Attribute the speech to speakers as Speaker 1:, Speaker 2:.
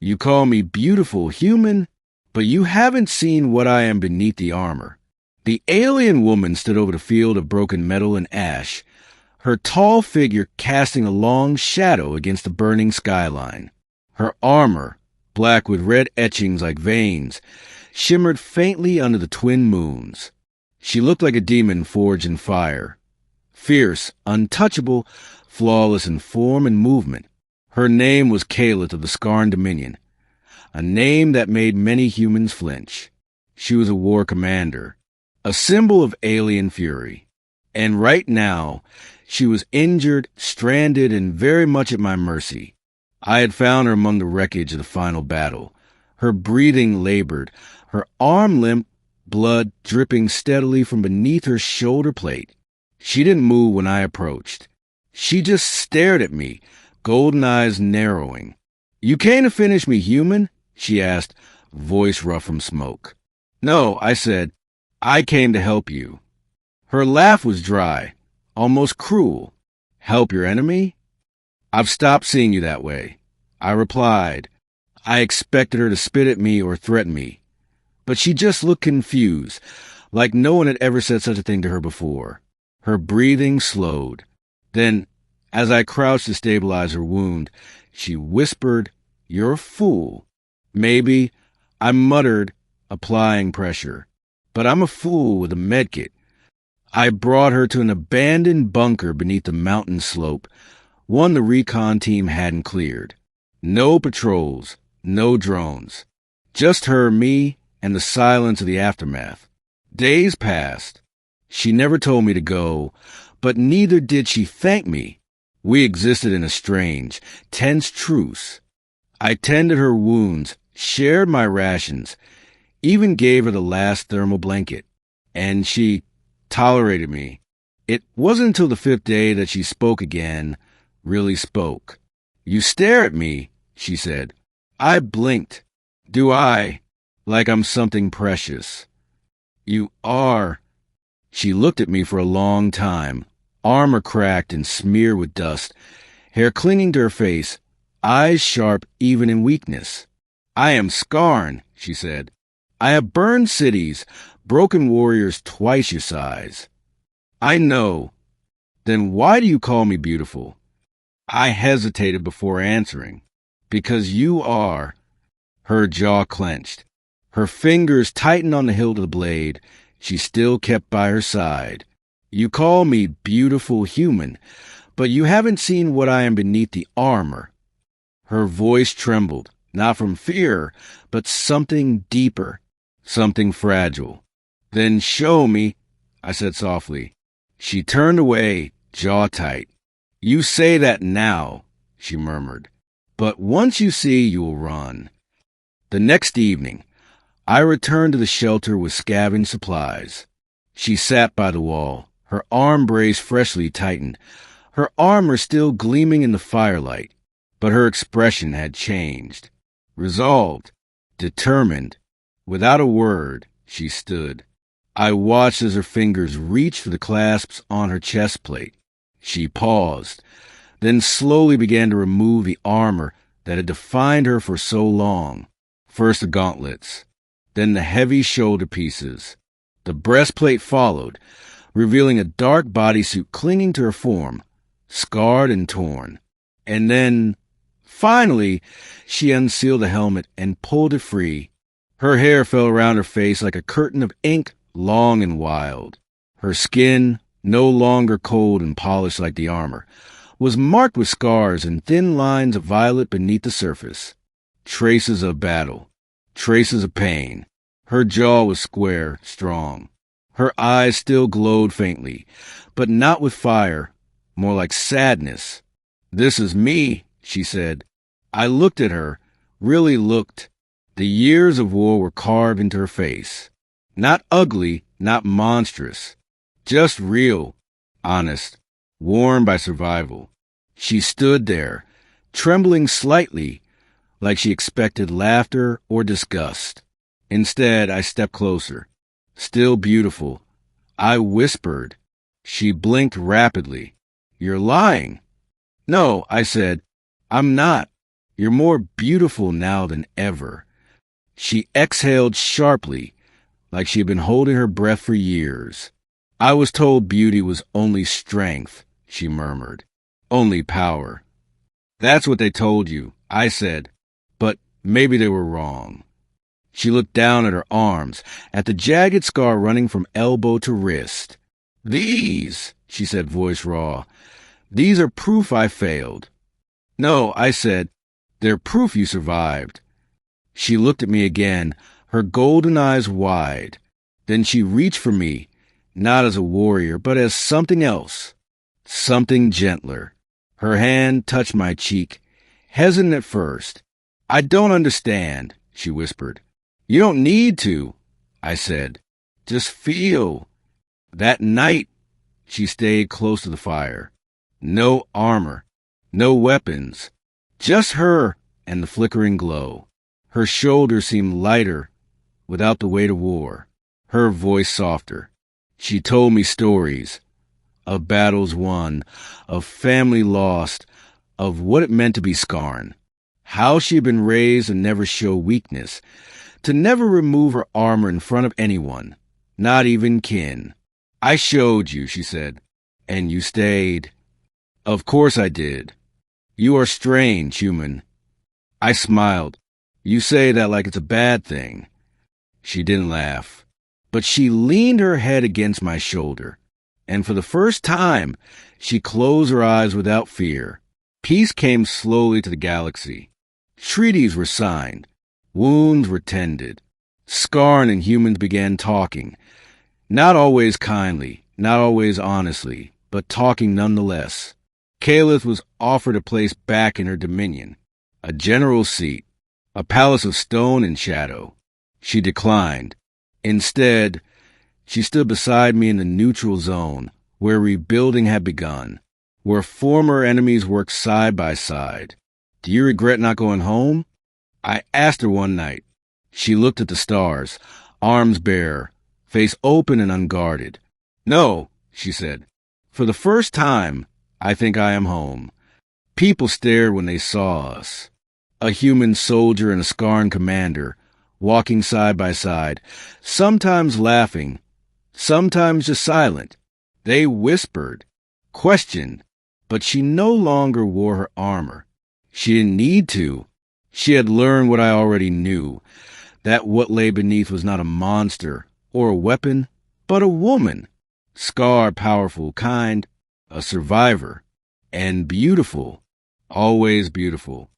Speaker 1: You call me beautiful human, but you haven't seen what I am beneath the armor. The alien woman stood over the field of broken metal and ash, her tall figure casting a long shadow against the burning skyline. Her armor, black with red etchings like veins, shimmered faintly under the twin moons. She looked like a demon forged in fire. Fierce, untouchable, flawless in form and movement. Her name was Kalith of the Skarn Dominion, a name that made many humans flinch. She was a war commander, a symbol of alien fury. And right now, she was injured, stranded, and very much at my mercy. I had found her among the wreckage of the final battle. Her breathing labored, her arm limp, blood dripping steadily from beneath her shoulder plate. She didn't move when I approached. She just stared at me, golden eyes narrowing. "You came to finish me, human?" she asked, voice rough from smoke. "No," I said. "I came to help you." Her laugh was dry, almost cruel. "Help your enemy?" "I've stopped seeing you that way," I replied. I expected her to spit at me or threaten me, but she just looked confused, like no one had ever said such a thing to her before. Her breathing slowed. Then, as I crouched to stabilize her wound, she whispered, "You're a fool." "Maybe," I muttered, applying pressure. "But I'm a fool with a medkit." I brought her to an abandoned bunker beneath the mountain slope, one the recon team hadn't cleared. No patrols, no drones. Just her, me, and the silence of the aftermath. Days passed. She never told me to go, but neither did she thank me. We existed in a strange, tense truce. I tended her wounds, shared my rations, even gave her the last thermal blanket. And she tolerated me. It wasn't until the 5th day that she spoke again, really spoke. "You stare at me," she said. I blinked. "Do I? Like I'm something precious." "You are." She looked at me for a long time, armor cracked and smeared with dust, hair clinging to her face, eyes sharp even in weakness. "I am Skarn," she said. "I have burned cities, broken warriors twice your size." "I know." "Then why do you call me beautiful?" I hesitated before answering. "Because you are." Her jaw clenched. Her fingers tightened on the hilt of the blade. She still kept by her side. "You call me beautiful human, but you haven't seen what I am beneath the armor." Her voice trembled, not from fear, but something deeper, something fragile. "Then show me," I said softly. She turned away, jaw tight. "You say that now," she murmured. "But once you see, you will run." The next evening, I returned to the shelter with scavenged supplies. She sat by the wall, her arm brace freshly tightened, her armor still gleaming in the firelight, but her expression had changed. Resolved, determined, without a word, she stood. I watched as her fingers reached for the clasps on her chest plate. She paused, then slowly began to remove the armor that had defined her for so long. First the gauntlets, then the heavy shoulder pieces. The breastplate followed, revealing a dark bodysuit clinging to her form, scarred and torn. And then, finally, she unsealed the helmet and pulled it free. Her hair fell around her face like a curtain of ink, long and wild. Her skin, no longer cold and polished like the armor, was marked with scars and thin lines of violet beneath the surface. Traces of battle, traces of pain. Her jaw was square, strong. Her eyes still glowed faintly, but not with fire, more like sadness. "This is me," she said. I looked at her, really looked. The years of war were carved into her face. Not ugly, not monstrous. Just real, honest, worn by survival. She stood there, trembling slightly, like she expected laughter or disgust. Instead, I stepped closer. Still beautiful. I whispered. She blinked rapidly. "You're lying." "No," I said. "I'm not." You're more beautiful now than ever." She exhaled sharply, like she had been holding her breath for years. "I was told beauty was only strength," she murmured. "Only power." "That's what they told you," I said. "But maybe they were wrong." She looked down at her arms, at the jagged scar running from elbow to wrist. "These," she said, voice raw, "these are proof I failed." "No," I said, "they're proof you survived." She looked at me again, her golden eyes wide. Then she reached for me, not as a warrior, but as something else, something gentler. Her hand touched my cheek, hesitant at first. "I don't understand," she whispered. "You don't need to," I said. "Just feel." That night, she stayed close to the fire. No armor, no weapons, just her and the flickering glow. Her shoulders seemed lighter without the weight of war, her voice softer. She told me stories of battles won, of family lost, of what it meant to be scarred, how she had been raised to never show weakness, to never remove her armor in front of anyone, not even kin. "I showed you," she said, "and you stayed." "Of course I did. You are strange, human." I smiled. "You say that like it's a bad thing." She didn't laugh, but she leaned her head against my shoulder, and for the first time, she closed her eyes without fear. Peace came slowly to the galaxy. Treaties were signed. Wounds were tended. Skarn and humans began talking. Not always kindly, not always honestly, but talking nonetheless. Kalith was offered a place back in her dominion, a general's seat, a palace of stone and shadow. She declined. Instead, she stood beside me in the neutral zone, where rebuilding had begun, where former enemies worked side by side. "Do you regret not going home?" I asked her one night. She looked at the stars, arms bare, face open and unguarded. "No," she said. "For the first time, I think I am home." People stared when they saw us. A human soldier and a Skarn commander, walking side by side, sometimes laughing, sometimes just silent. They whispered, questioned, but she no longer wore her armor. She didn't need to. She had learned what I already knew, that what lay beneath was not a monster or a weapon, but a woman. Scarred, powerful, kind, a survivor, and beautiful, always beautiful.